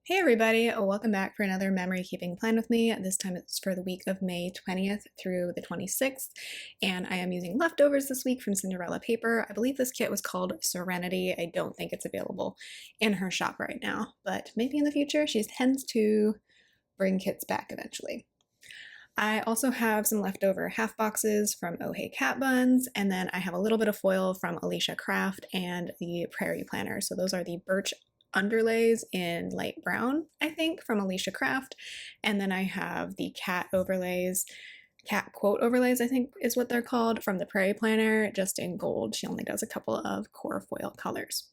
Hey everybody, welcome back for another memory keeping plan with me. This time it's for the week of May 20th through the 26th, and I am using leftovers this week from Cinderella Paper. I believe this kit was called Serenity. I don't think it's available in her shop right now, but maybe in the future. She tends to bring kits back eventually. I also have some leftover half boxes from Oh Hey Cat Buns, and then I have a little bit of foil from Alicia Craft and the Prairie Planner. So those are the birch underlays in light brown, I think, from Alicia Craft. And then I have the cat overlays, cat quote overlays, I think is what they're called, from the Prairie Planner, just in gold. She only does a couple of core foil colors.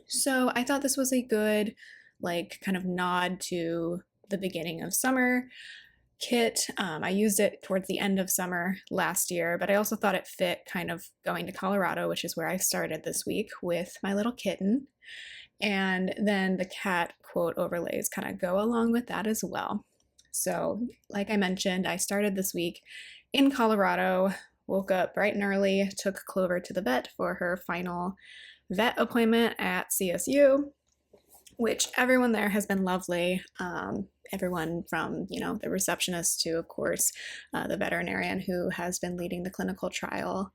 So I thought this was a good, kind of nod to the beginning of summer kit. I used it towards the end of summer last year, but I also thought it fit kind of going to Colorado, which is where I started this week with my little kitten. And then the cat quote overlays kind of go along with that as well. So, like I mentioned, I started this week in Colorado, woke up bright and early, took Clover to the vet for her final vet appointment at CSU, which everyone there has been lovely. Everyone from, the receptionist to, of course, the veterinarian who has been leading the clinical trial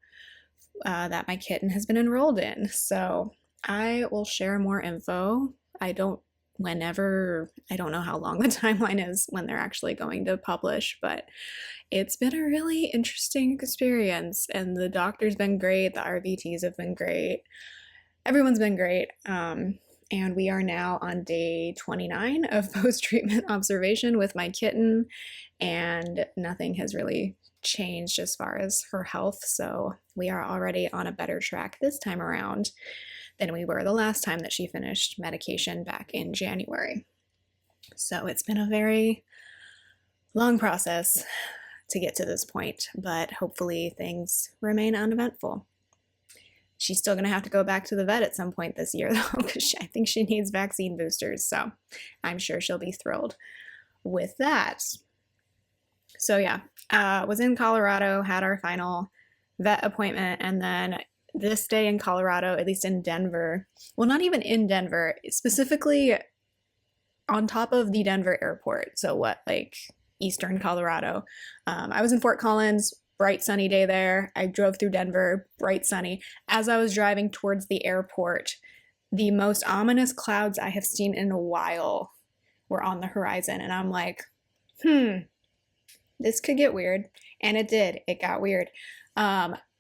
that my kitten has been enrolled in. So I will share more info. I don't know how long the timeline is when they're actually going to publish, but it's been a really interesting experience, and the doctor's been great, the RVTs have been great, everyone's been great, and we are now on day 29 of post-treatment observation with my kitten, and nothing has really changed as far as her health, so we are already on a better track this time around than we were the last time that she finished medication back in January. So it's been a very long process to get to this point, but hopefully things remain uneventful. She's still going to have to go back to the vet at some point this year, though, because I think she needs vaccine boosters, so I'm sure she'll be thrilled with that. So yeah, was in Colorado, had our final vet appointment, and then this day in Colorado, at least in Denver, well, not even in Denver, specifically on top of the Denver airport. So eastern Colorado. I was in Fort Collins, bright sunny day there. I drove through Denver, bright sunny. As I was driving towards the airport, the most ominous clouds I have seen in a while were on the horizon. And I'm like, this could get weird. And it did. It got weird.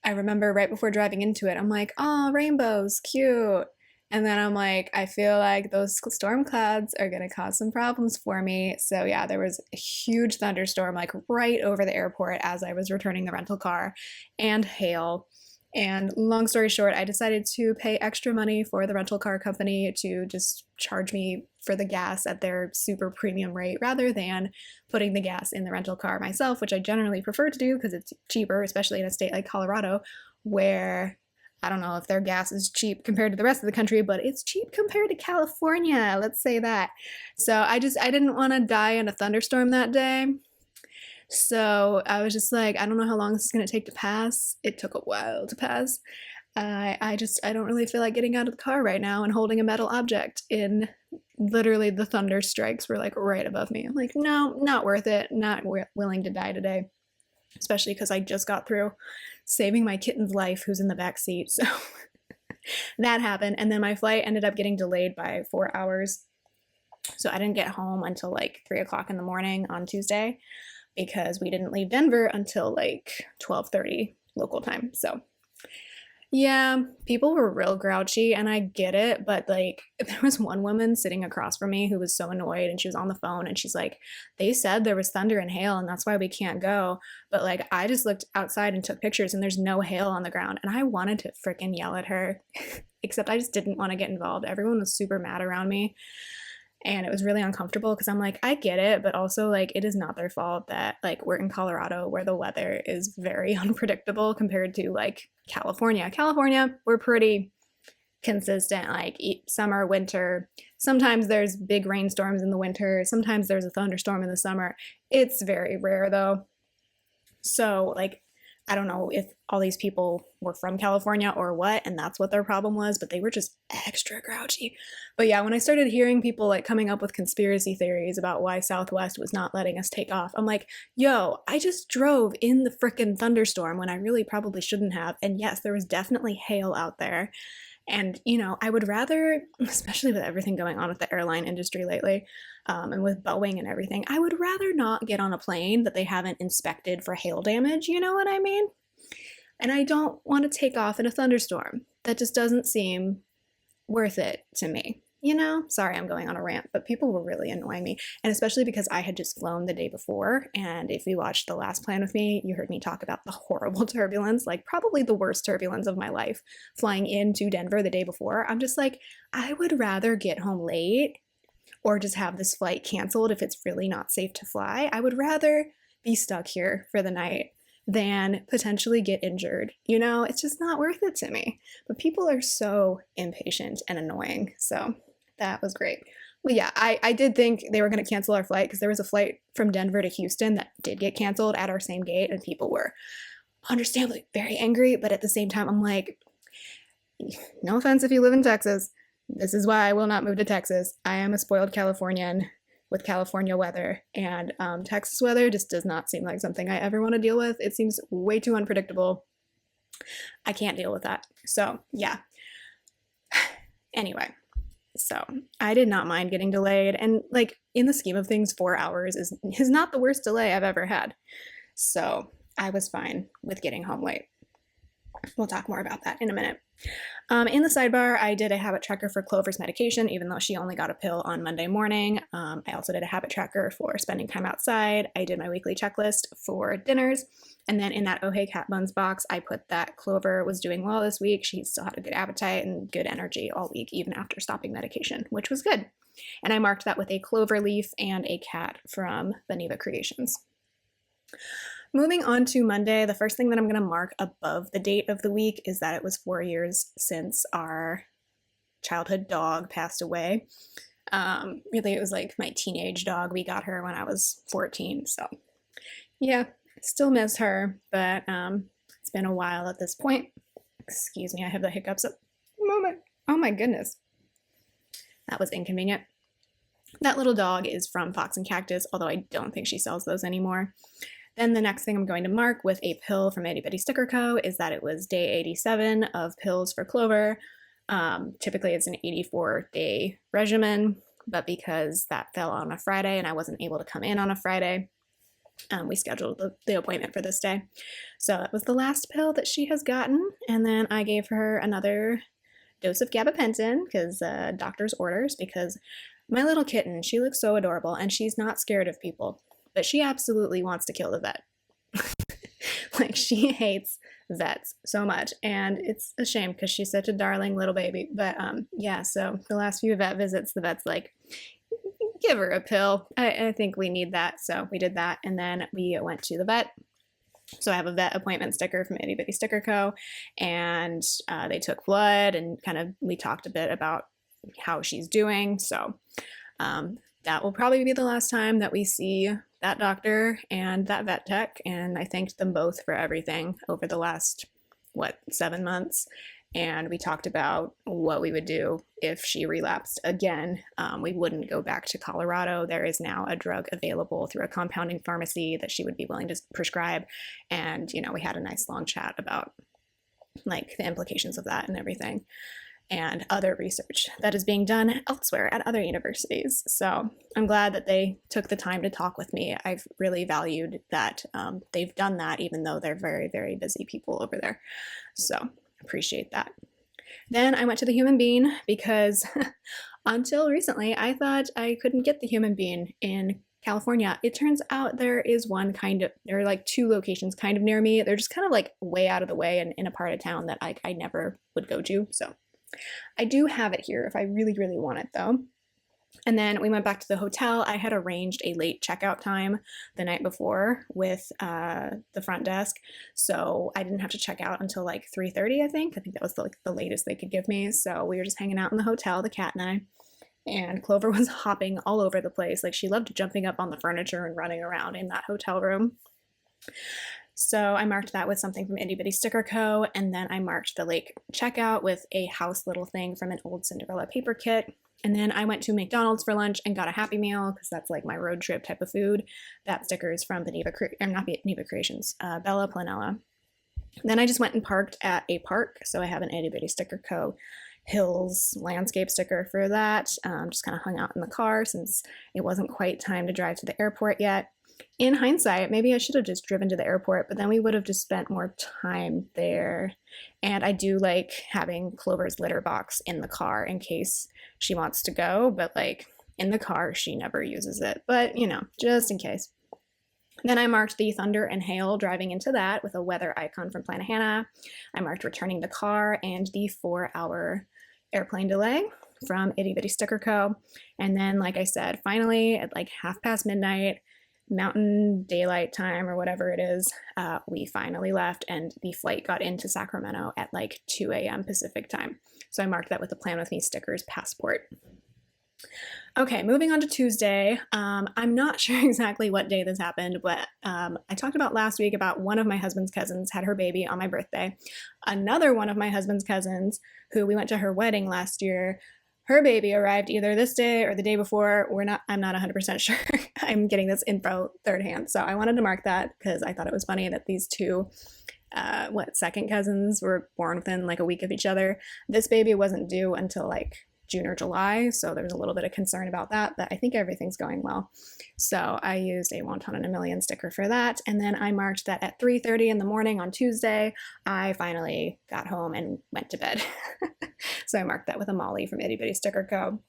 I remember right before driving into it, I'm like, oh, rainbows, cute. And then I'm like, I feel like those storm clouds are going to cause some problems for me. So yeah, there was a huge thunderstorm right over the airport as I was returning the rental car, and hail. And long story short, I decided to pay extra money for the rental car company to just charge me for the gas at their super premium rate rather than putting the gas in the rental car myself, which I generally prefer to do because it's cheaper, especially in a state like Colorado, where I don't know if their gas is cheap compared to the rest of the country, but it's cheap compared to California, let's say that. So I didn't want to die in a thunderstorm that day. So I was just like, I don't know how long this is going to take to pass. It took a while to pass. I don't really feel like getting out of the car right now and holding a metal object in literally the thunder strikes were right above me. I'm like, no, not worth it. Not willing to die today, especially because I just got through saving my kitten's life who's in the back seat. So that happened. And then my flight ended up getting delayed by 4 hours. So I didn't get home until 3 o'clock in the morning on Tuesday, because we didn't leave Denver until 12:30 local time. So yeah, people were real grouchy, and I get it, but there was one woman sitting across from me who was so annoyed, and she was on the phone, and she's like, they said there was thunder and hail and that's why we can't go, but I just looked outside and took pictures and there's no hail on the ground. And I wanted to freaking yell at her except I just didn't want to get involved. Everyone was super mad around me, and it was really uncomfortable because I'm like, I get it, but also it is not their fault that we're in Colorado where the weather is very unpredictable compared to California. California, we're pretty consistent, summer, winter. Sometimes there's big rainstorms in the winter. Sometimes there's a thunderstorm in the summer. It's very rare though. So I don't know if all these people were from California or what, and that's what their problem was, but they were just extra grouchy. But yeah, when I started hearing people like coming up with conspiracy theories about why Southwest was not letting us take off, I'm like, yo, I just drove in the frickin' thunderstorm when I really probably shouldn't have. And yes, there was definitely hail out there. And, you know, I would rather, especially with everything going on with the airline industry lately, and with Boeing and everything, I would rather not get on a plane that they haven't inspected for hail damage, you know what I mean? And I don't want to take off in a thunderstorm. That just doesn't seem worth it to me. You know, sorry, I'm going on a rant, but people were really annoying me. And especially because I had just flown the day before. And if you watched the last plan with me, you heard me talk about the horrible turbulence, like probably the worst turbulence of my life, flying into Denver the day before. I'm just like, I would rather get home late or just have this flight canceled if it's really not safe to fly. I would rather be stuck here for the night than potentially get injured. You know, it's just not worth it to me. But people are so impatient and annoying. So that was great. Well, yeah, I did think they were going to cancel our flight because there was a flight from Denver to Houston that did get canceled at our same gate, and people were understandably very angry. But at the same time, I'm like, no offense if you live in Texas. This is why I will not move to Texas. I am a spoiled Californian with California weather, and Texas weather just does not seem like something I ever want to deal with. It seems way too unpredictable. I can't deal with that. So, yeah. Anyway. So I did not mind getting delayed. And like in the scheme of things, 4 hours is not the worst delay I've ever had. So I was fine with getting home late. We'll talk more about that in a minute. In the sidebar, I did a habit tracker for Clover's medication, even though she only got a pill on Monday morning. I also did a habit tracker for spending time outside. I did my weekly checklist for dinners. And then in that Oh Hey Cat Buns box, I put that Clover was doing well this week. She still had a good appetite and good energy all week, even after stopping medication, which was good. And I marked that with a clover leaf and a cat from Beneva Creations. Moving on to Monday, the first thing that I'm going to mark above the date of the week is that it was 4 years since our childhood dog passed away. Really, it was like my teenage dog. We got her when I was 14. So, yeah, still miss her, but it's been a while at this point. Excuse me, I have the hiccups at the moment. Oh my goodness. That was inconvenient. That little dog is from Fox and Cactus, although I don't think she sells those anymore. Then the next thing I'm going to mark with a pill from Itty Bitty Sticker Co. is that it was day 87 of pills for Clover. Typically it's an 84-day regimen, but because that fell on a Friday and I wasn't able to come in on a Friday, we scheduled the appointment for this day. So that was the last pill that she has gotten. And then I gave her another dose of gabapentin because doctor's orders, because my little kitten, she looks so adorable and she's not scared of people. But she absolutely wants to kill the vet. Like, she hates vets so much. And it's a shame because she's such a darling little baby. But yeah, so the last few vet visits, the vet's like, give her a pill. I think we need that. So we did that. And then we went to the vet. So I have a vet appointment sticker from Itty Bitty Sticker Co. And they took blood and we talked a bit about how she's doing. So that will probably be the last time that we see that doctor and that vet tech, and I thanked them both for everything over the last, 7 months, and we talked about what we would do if she relapsed again. We wouldn't go back to Colorado. There is now a drug available through a compounding pharmacy that she would be willing to prescribe, and, we had a nice long chat about, the implications of that and everything, and other research that is being done elsewhere at other universities. So I'm glad that they took the time to talk with me. I've really valued that they've done that, even though they're very, very busy people over there. So appreciate that. Then I went to the Human Bean because until recently, I thought I couldn't get the Human Bean in California. It turns out there are 2 locations kind of near me. They're just kind of way out of the way and in a part of town that I never would go to. So I do have it here if I really, really want it, though. And then we went back to the hotel. I had arranged a late checkout time the night before with the front desk, so I didn't have to check out until 3:30, I think. I think that was the latest they could give me. So we were just hanging out in the hotel, the cat and I, and Clover was hopping all over the place. She loved jumping up on the furniture and running around in that hotel room. So I marked that with something from Itty Bitty Sticker Co. And then I marked the lake checkout with a house little thing from an old Cinderella paper kit. And then I went to McDonald's for lunch and got a Happy Meal because that's like my road trip type of food. That sticker is from not Beneva Creations, Bella Planella. Then I just went and parked at a park. So I have an Itty Bitty Sticker Co. Hills landscape sticker for that. Just kind of hung out in the car since it wasn't quite time to drive to the airport yet. In hindsight, maybe I should have just driven to the airport, but then we would have just spent more time there. And I do like having Clover's litter box in the car in case she wants to go, but like in the car, she never uses it. But you know, just in case. Then I marked the thunder and hail driving into that with a weather icon from Planet Hannah. I marked returning the car and the 4-hour airplane delay from Itty Bitty Sticker Co. And then, like I said, finally at like midnight, Mountain Daylight Time or whatever it is, we finally left and the flight got into Sacramento at like 2 a.m. Pacific time. So I marked that with the Plan With Me stickers passport. Okay, moving on to Tuesday. I'm not sure exactly what day this happened, but I talked about last week about one of my husband's cousins had her baby on my birthday. Another one of my husband's cousins, who we went to her wedding last year, her baby arrived either this day or the day before. I'm not 100% sure. I'm getting this info third hand. So I wanted to mark that because I thought it was funny that these two second cousins were born within like a week of each other. This baby wasn't due until like June or July, so there was a little bit of concern about that, but I think everything's going well. So I used a Wonton in a Million sticker for that, and then I marked that at 3:30 in the morning on Tuesday, I finally got home and went to bed. So I marked that with a Molly from Itty Bitty Sticker Co.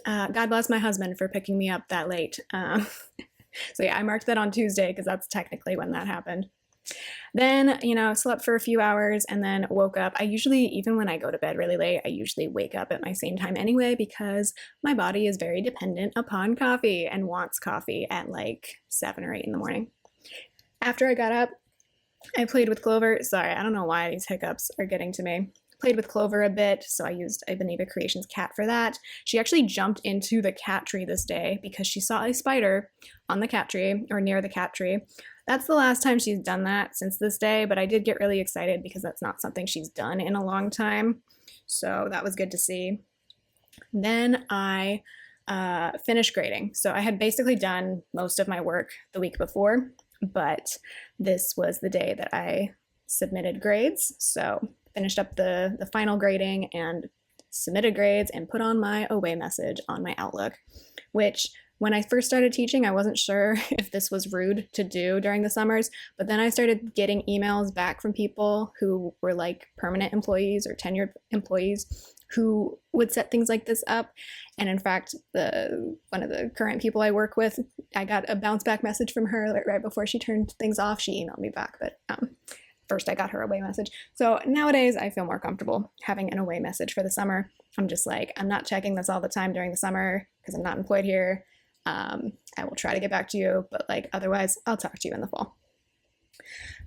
God bless my husband for picking me up that late. So yeah, I marked that on Tuesday because that's technically when that happened. Then, slept for a few hours and then woke up. I usually, even when I go to bed really late, I usually wake up at my same time anyway because my body is very dependent upon coffee and wants coffee at like 7 or 8 in the morning. After I got up, I played with Clover. Sorry, I don't know why these hiccups are getting to me. Played with Clover a bit, so I used a Beneva Creations cat for that. She actually jumped into the cat tree this day because she saw a spider on the cat tree, or near the cat tree. That's the last time she's done that since this day, but I did get really excited because that's not something she's done in a long time. So that was good to see. Then I finished grading. So I had basically done most of my work the week before, but this was the day that I submitted grades. So finished up the final grading and submitted grades and put on my away message on my Outlook, which when I first started teaching, I wasn't sure if this was rude to do during the summers, but then I started getting emails back from people who were like permanent employees or tenured employees who would set things like this up. And in fact, one of the current people I work with, I got a bounce back message from her right before she turned things off. She emailed me back, but first I got her away message. So nowadays I feel more comfortable having an away message for the summer. I'm just like, I'm not checking this all the time during the summer because I'm not employed here. I will try to get back to you, but like otherwise I'll talk to you in the fall.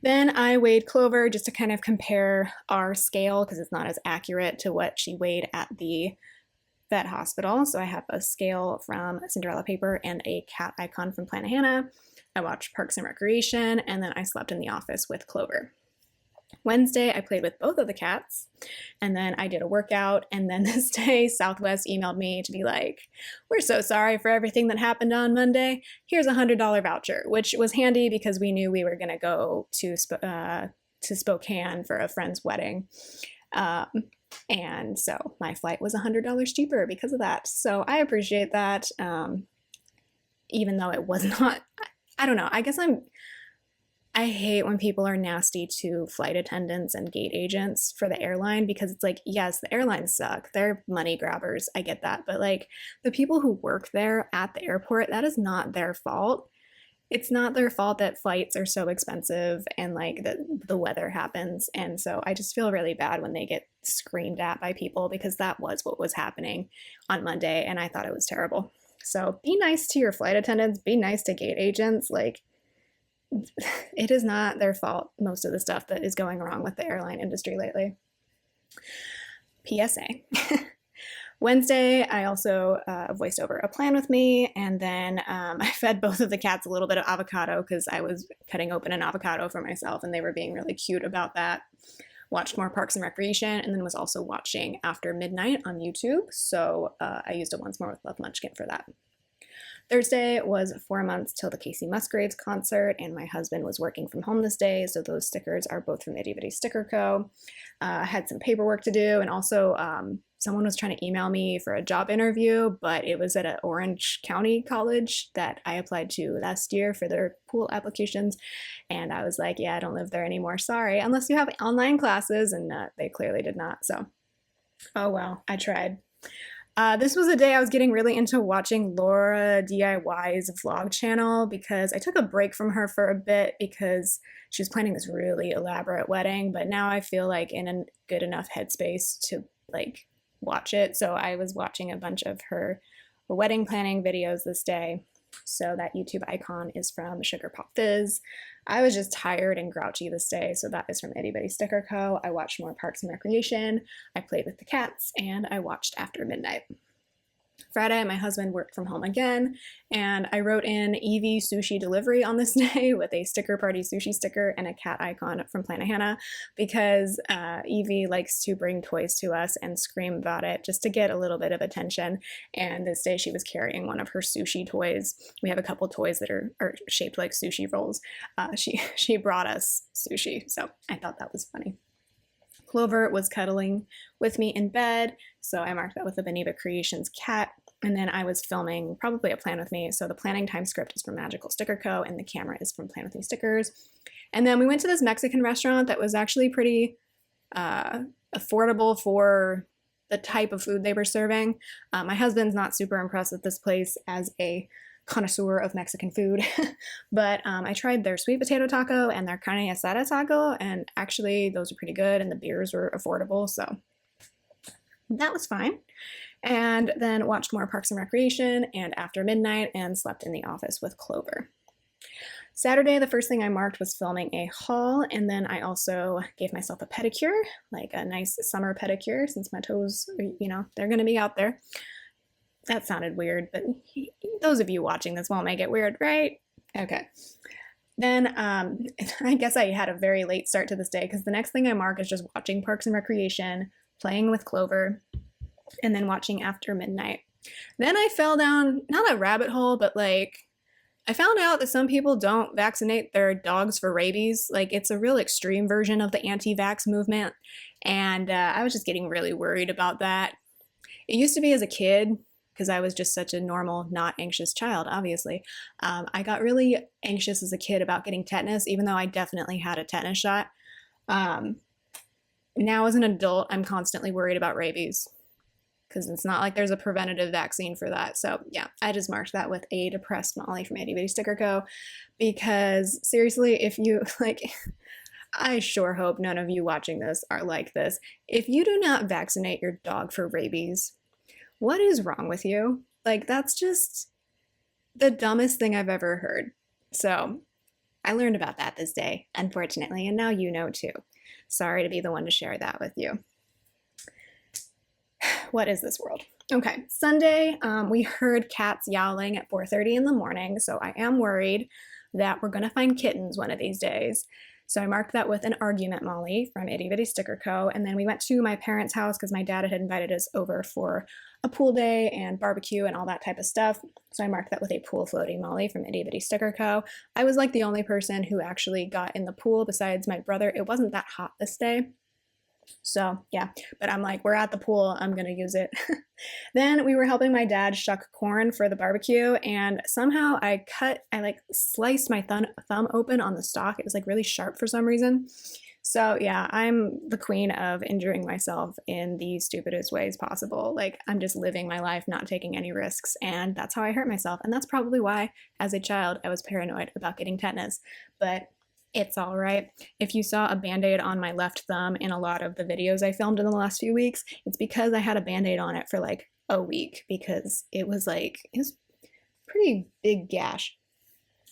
Then I weighed Clover just to kind of compare our scale because it's not as accurate to what she weighed at the vet hospital. So I have a scale from Cinderella Paper and a cat icon from Planet Hannah. I watched Parks and Recreation, and then I slept in the office with Clover. Wednesday, I played with both of the cats, and then I did a workout, and then this day, Southwest emailed me to be like, we're so sorry for everything that happened on Monday. Here's a $100 voucher, which was handy because we knew we were going to go to Spokane for a friend's wedding. And so my flight was $100 cheaper because of that. So I appreciate that, even though it was not, I don't know, I hate when people are nasty to flight attendants and gate agents for the airline because it's like, yes, the airlines suck. They're money grabbers. I get that. But like the people who work there at the airport, that is not their fault. It's not their fault that flights are so expensive and like the weather happens. And so I just feel really bad when they get screamed at by people because that was what was happening on Monday. And I thought it was terrible. So be nice to your flight attendants. Be nice to gate agents. Like, it is not their fault, most of the stuff that is going wrong with the airline industry lately. PSA. Wednesday, I also voiced over a plan with me, and then I fed both of the cats a little bit of avocado because I was cutting open an avocado for myself, and they were being really cute about that. Watched more Parks and Recreation, and then was also watching After Midnight on YouTube, so I used a Once More with Love Munchkin for that. Thursday was 4 months till the Casey Musgraves concert, and my husband was working from home this day, so those stickers are both from Itty Bitty Sticker Co. I had some paperwork to do, and also someone was trying to email me for a job interview, but it was at an Orange County college that I applied to last year for their pool applications, and I was like, yeah, I don't live there anymore, sorry, unless you have online classes, and they clearly did not, so oh well, I tried. This was a day I was getting really into watching Laura DIY's vlog channel because I took a break from her for a bit because she was planning this really elaborate wedding, but now I feel like in a good enough headspace to like watch it. So I was watching a bunch of her wedding planning videos this day. So that YouTube icon is from Sugar Pop Fizz. I was just tired and grouchy this day, so that is from Itty Bitty Sticker Co. I watched more Parks and Recreation, I played with the cats, and I watched After Midnight. Friday, my husband worked from home again, and I wrote in Evie Sushi Delivery on this day with a sticker party sushi sticker and a cat icon from Planet Hannah because Evie likes to bring toys to us and scream about it just to get a little bit of attention. And this day she was carrying one of her sushi toys. We have a couple toys that are shaped like sushi rolls. She brought us sushi, so I thought that was funny. Clover was cuddling with me in bed, so I marked that with the Beneva Creations cat. And then I was filming probably a plan with me. So the planning time script is from Magical Sticker Co. and the camera is from Plan With Me Stickers. And then we went to this Mexican restaurant that was actually pretty affordable for the type of food they were serving. My husband's not super impressed with this place as a connoisseur of Mexican food, but I tried their sweet potato taco and their carne asada taco, and actually those are pretty good, and the beers were affordable, so that was fine. And then watched more Parks and Recreation and After Midnight and slept in the office with Clover. Saturday, the first thing I marked was filming a haul, and then I also gave myself a pedicure, like a nice summer pedicure, since my toes, you know, they're gonna be out there. That sounded weird, but those of you watching this won't make it weird, right? Okay. Then I guess I had a very late start to this day because the next thing I mark is just watching Parks and Recreation, playing with Clover, and then watching After Midnight. Then I fell down, not a rabbit hole, but like I found out that some people don't vaccinate their dogs for rabies. Like it's a real extreme version of the anti-vax movement. And I was just getting really worried about that. It used to be as a kid, because I was just such a normal, not anxious child, obviously. I got really anxious as a kid about getting tetanus, even though I definitely had a tetanus shot. Now as an adult, I'm constantly worried about rabies because it's not like there's a preventative vaccine for that. So yeah, I just marked that with a depressed Molly from Itty Bitty Sticker Co. Because seriously, if you like, I sure hope none of you watching this are like this. If you do not vaccinate your dog for rabies, what is wrong with you? Like, that's just the dumbest thing I've ever heard. So I learned about that this day, unfortunately, and now you know too. Sorry to be the one to share that with you. What is this world? Okay, Sunday, we heard cats yowling at 4:30 in the morning, so I am worried that we're gonna find kittens one of these days. So I marked that with an argument Molly from Itty Bitty Sticker Co. And then we went to my parents' house because my dad had invited us over for a pool day and barbecue and all that type of stuff. So I marked that with a pool floating Molly from Itty Bitty Sticker Co. I was like the only person who actually got in the pool besides my brother. It wasn't that hot this day. So yeah, but I'm like, we're at the pool, I'm gonna use it. Then we were helping my dad shuck corn for the barbecue, and somehow I like sliced my thumb open on the stalk. It was like really sharp for some reason. So yeah, I'm the queen of injuring myself in the stupidest ways possible. Like I'm just living my life, not taking any risks, and that's how I hurt myself. And that's probably why, as a child, I was paranoid about getting tetanus. But it's all right. If you saw a Band-Aid on my left thumb in a lot of the videos I filmed in the last few weeks, it's because I had a Band-Aid on it for like a week because it was a pretty big gash.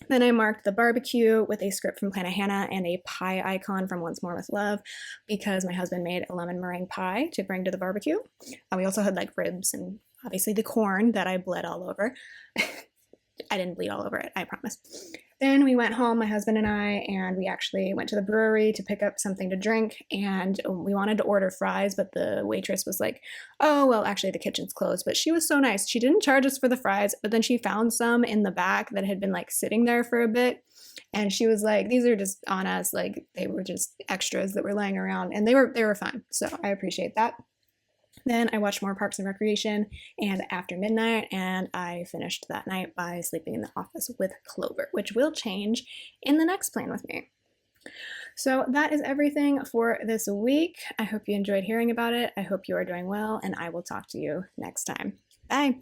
Then I marked the barbecue with a script from Planet Hannah and a pie icon from Once More with Love because my husband made a lemon meringue pie to bring to the barbecue. We also had like ribs and obviously the corn that I bled all over. I didn't bleed all over it, I promise. Then we went home, my husband and I, and we actually went to the brewery to pick up something to drink. And we wanted to order fries, but the waitress was like, oh, well, actually, the kitchen's closed. But she was so nice. She didn't charge us for the fries, but then she found some in the back that had been like sitting there for a bit. And she was like, these are just on us. Like they were just extras that were laying around, and they were fun. So I appreciate that. Then I watched more Parks and Recreation and After Midnight, and I finished that night by sleeping in the office with Clover, which will change in the next plan with me. So that is everything for this week. I hope you enjoyed hearing about it. I hope you are doing well, and I will talk to you next time. Bye.